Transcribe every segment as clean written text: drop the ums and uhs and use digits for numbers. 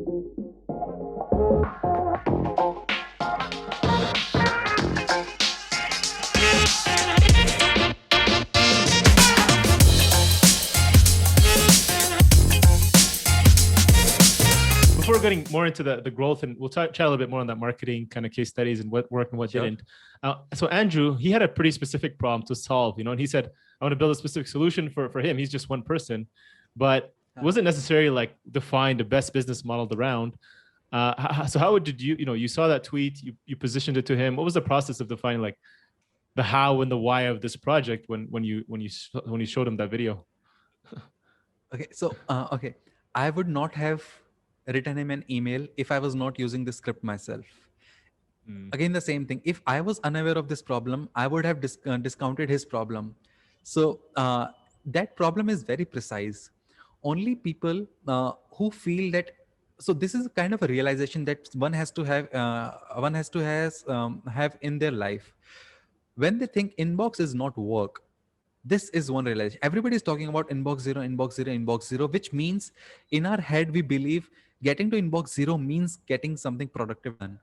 Before getting more into the growth, and we'll chat a little bit more on that marketing kind of case studies and what worked and what didn't. So Andrew, he had a pretty specific problem to solve, and he said, I want to build a specific solution for him. He's just one person, but it wasn't necessarily like define the best business model around. So how did you saw that tweet, you positioned it to him. What was the process of defining like the how and the why of this project when you showed him that video? Okay, so I would not have written him an email if I was not using the script myself. Again, the same thing. If I was unaware of this problem, I would have discounted his problem. So that problem is very precise. Only people who feel that. So this is kind of a realization that one has to have have in their life. When they think inbox is not work, this is one realization. Everybody is talking about inbox zero, inbox zero, inbox zero, which means in our head we believe getting to inbox zero means getting something productive done,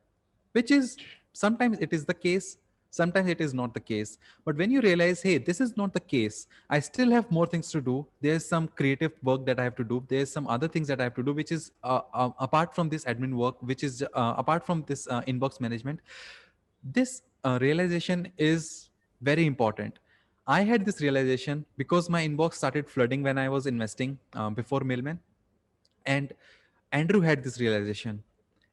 which is sometimes it is the case, sometimes it is not the case. But when you realize, hey, this is not the case, I still have more things to do. There's some creative work that I have to do. There's some other things that I have to do, which is apart from this admin work, which is apart from this inbox management. This realization is very important. I had this realization because my inbox started flooding when I was investing before Mailman. And Andrew had this realization.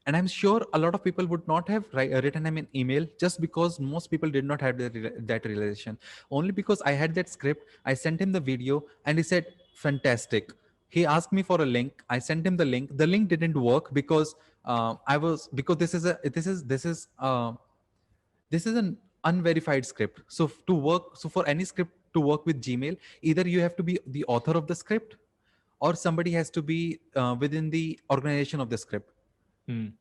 And I'm sure a lot of people would not have written him an email just because most people did not have that realization. Only because I had that script, I sent him the video and he said, fantastic. He asked me for a link. I sent him the link. The link didn't work because this is an unverified script. So for any script to work with Gmail, either you have to be the author of the script or somebody has to be within the organization of the script. And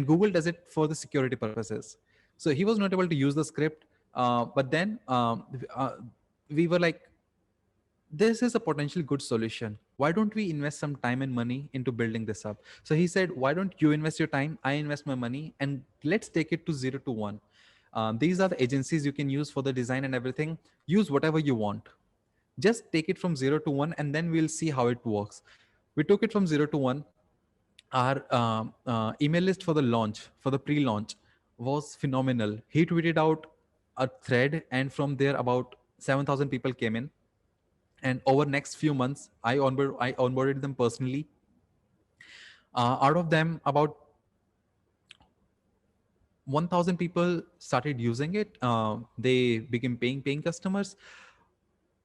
Google does it for the security purposes. So he was not able to use the script, but then we were like, this is a potential good solution. Why don't we invest some time and money into building this up? So he said, why don't you invest your time? I invest my money and let's take it to 0 to 1. These are the agencies you can use for the design and everything. Use whatever you want. Just take it from 0 to 1 and then we'll see how it works. We took it from 0 to 1. Our email list for the launch, for the pre-launch was phenomenal. He tweeted out a thread and from there about 7,000 people came in. And over next few months, I onboarded them personally. Out of them, about 1,000 people started using it. They became paying customers.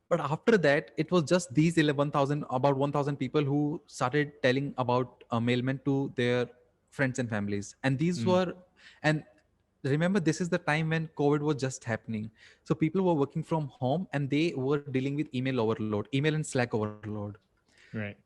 But after that, it was just these about 1,000 people who started telling about Mailman to their friends and families. And these were, and remember, this is the time when COVID was just happening. So people were working from home and they were dealing with email overload, email and Slack overload. Right.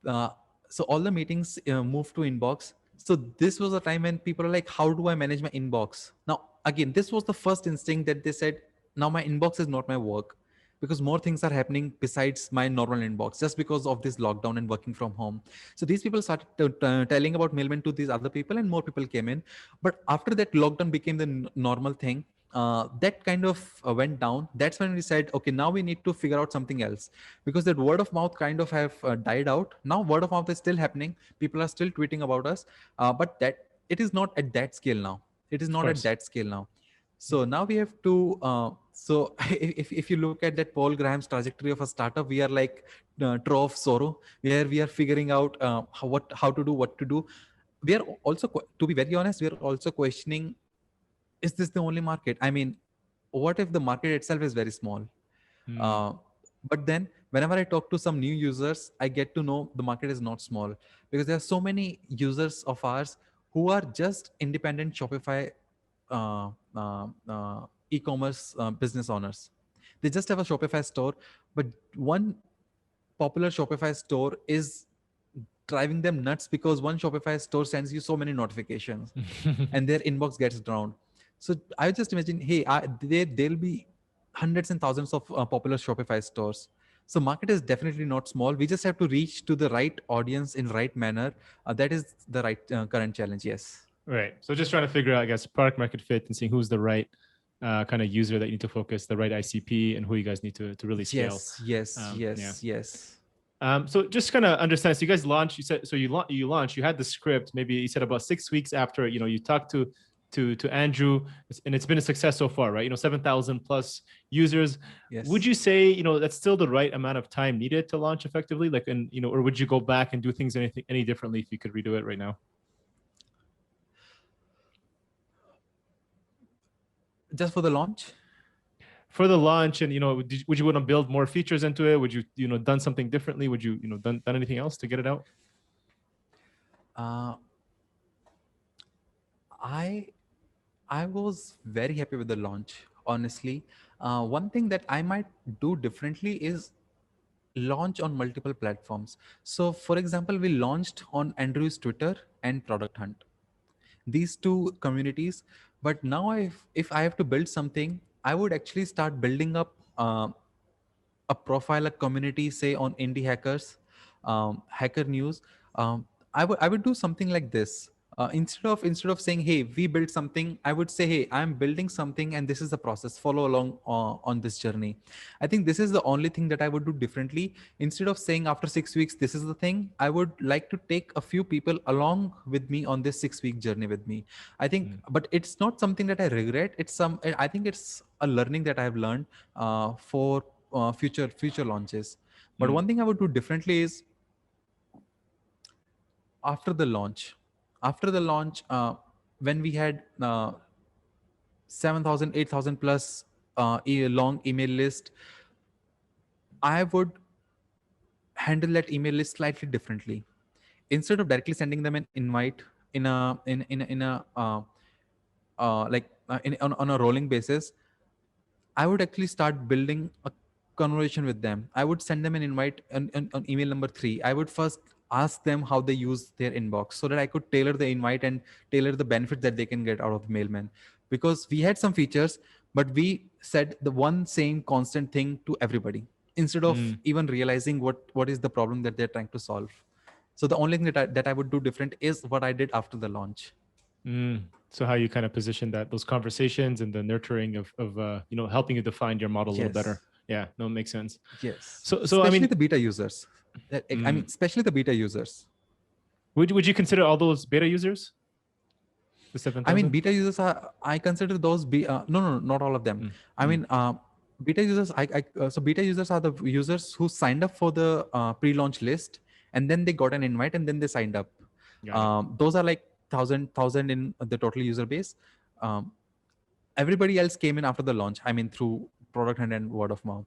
So all the meetings moved to inbox. So this was a time when people are like, how do I manage my inbox? Now, again, this was the first instinct that they said, now my inbox is not my work because more things are happening besides my normal inbox just because of this lockdown and working from home. So these people started telling about Mailman to these other people and more people came in. But after that, lockdown became the normal thing. That kind of went down. That's when we said, okay, now we need to figure out something else because that word of mouth kind of have died out. Now word of mouth is still happening. People are still tweeting about us, but that it is not at that scale now. It is not at that scale now. So now we have to, so if you look at that Paul Graham's trajectory of a startup, we are like Trough of Sorrow, where we are figuring out how to do, what to do. We are also, to be very honest, we are also questioning, is this the only market? I mean, what if the market itself is very small? But then whenever I talk to some new users, I get to know the market is not small because there are so many users of ours who are just independent Shopify e-commerce business owners. They just have a Shopify store, but one popular Shopify store is driving them nuts because one Shopify store sends you so many notifications and their inbox gets drowned. So I just imagine, hey, there'll be hundreds and thousands of popular Shopify stores. So market is definitely not small. We just have to reach to the right audience in right manner. That is the right current challenge. Yes. Right. So just trying to figure out, I guess, product market fit and seeing who's the right kind of user that you need to focus, the right ICP, and who you guys need to really scale. Yes. Yes. Yeah. Yes. Yes. So just kind of understand. So you guys launched. You said so. You launched. You had the script. Maybe you said about 6 weeks after. You talked to Andrew, and it's been a success so far, right? 7,000 plus users. Yes. Would you say that's still the right amount of time needed to launch effectively? Like, and or would you go back and do things any differently if you could redo it right now? Just for the launch? For the launch, and would you want to build more features into it? Would you done something differently? Would you done anything else to get it out? I was very happy with the launch, honestly. One thing that I might do differently is launch on multiple platforms. So for example, we launched on Andrew's Twitter and Product Hunt, these two communities. But now if I have to build something, I would actually start building up a profile, a community, say on indie hackers, hacker news. I would do something like this. Instead of saying, hey, we built something, I would say, hey, I'm building something and this is the process, follow along on this journey. I think this is the only thing that I would do differently. Instead of saying after 6 weeks this is the thing, I would like to take a few people along with me on this 6 week journey with me. I think but it's not something that I regret. I think it's a learning that I have learned for future launches. But one thing I would do differently is after the launch, when we had 7,000 8,000 plus long email list, I would handle that email list slightly differently. Instead of directly sending them an invite in a on a rolling basis, I would actually start building a conversation with them. I would send them an invite on email number 3. I would first ask them how they use their inbox so that I could tailor the invite and tailor the benefits that they can get out of the mailman. Because we had some features, but we said the one same constant thing to everybody instead of even realizing what is the problem that they're trying to solve. So the only thing that I would do different is what I did after the launch. So how you kind of position those conversations and the nurturing of helping you define your model a little better. Yeah, no, it makes sense. Yes. So especially I mean the beta users. Especially the beta users. Would you consider all those beta users? The 7,000? I mean, beta users I consider those no, not all of them. I mean, beta users. So beta users are the users who signed up for the pre-launch list, and then they got an invite, and then they signed up. Those are like thousand in the total user base. Everybody else came in after the launch. I mean, through Product Hunt and word of mouth.